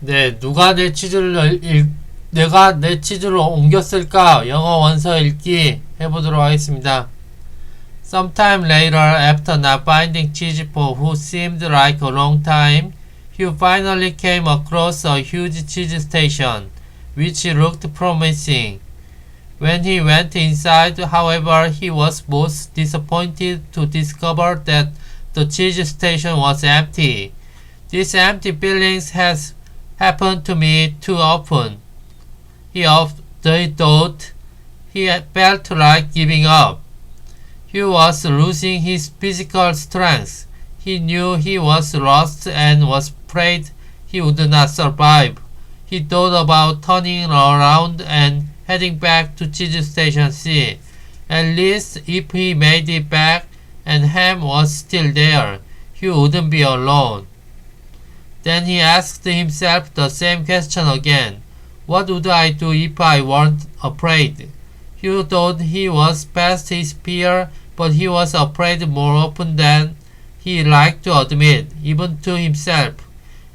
네, 내가 내 치즈를 옮겼을까? 영어 원서 읽기 해보도록 하겠습니다. Sometime later, after not finding cheese for who seemed like a long time, Hugh finally came across a huge cheese station, which looked promising. When he went inside, however, he was most disappointed to discover that the cheese station was empty. This empty feeling has happened to me too often. He thought he had felt like giving up. He was losing his physical strength. He knew he was lost and was afraid he would not survive. He thought about turning around and heading back to Cheese Station C. At least if he made it back and Ham was still there, he wouldn't be alone. Then he asked himself the same question again. What would I do if I weren't afraid? Hugh thought he was past his fear, but he was afraid more often than he liked to admit, even to himself.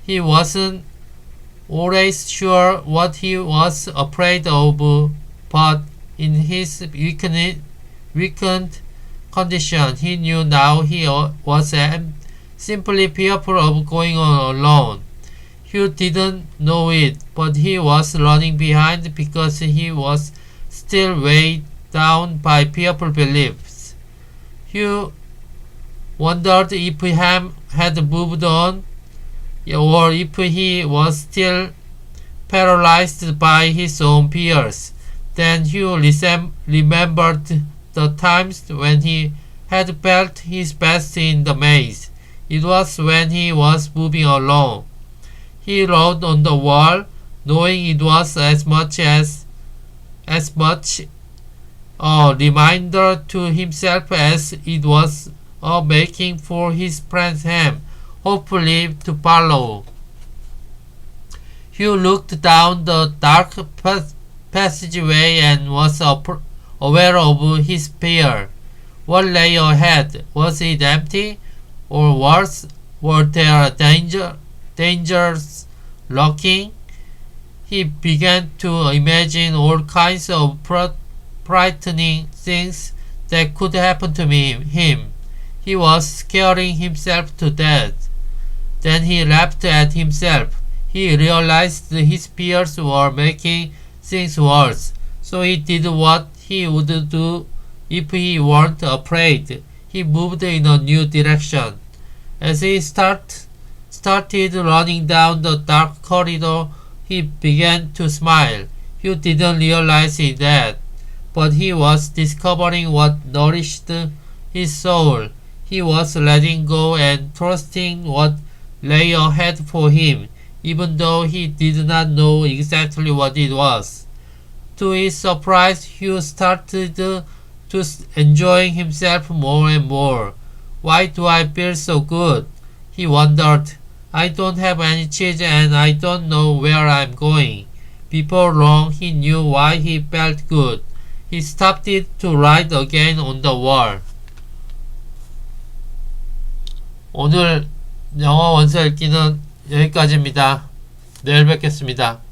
He wasn't always sure what he was afraid of, but in his weakened condition, he knew now he was simply fearful of going on alone. Hugh didn't know it, but he was running behind because he was still weighed down by fearful beliefs. Hugh wondered if Ham had moved on, or if he was still paralyzed by his own fears. Then Hugh remembered the times when he had felt his best in the maze. It was when he was moving alone. He wrote on the wall, knowing it was as much a reminder to himself as it was a making for his friend Ham, hopefully to follow. Hugh looked down the dark passageway and was aware of his fear. What lay ahead? Was it empty? Or worse, were there dangers lurking? He began to imagine all kinds of frightening things that could happen to him. He was scaring himself to death. Then he laughed at himself. He realized his fears were making things worse, so he did what he would do if he weren't afraid. He moved in a new direction. As he started running down the dark corridor, he began to smile. He didn't realize it yet, but he was discovering what nourished his soul. He was letting go and trusting what lay ahead for him, even though he did not know exactly what it was. To his surprise, Hugh started to enjoy himself more and more. Why do I feel so good? He wondered. I don't have any cheese and I don't know where I'm going. Before long, he knew why he felt good. He stopped it to write again on the wall. 오늘 영어 원서 읽기는 여기까지입니다. 내일 뵙겠습니다.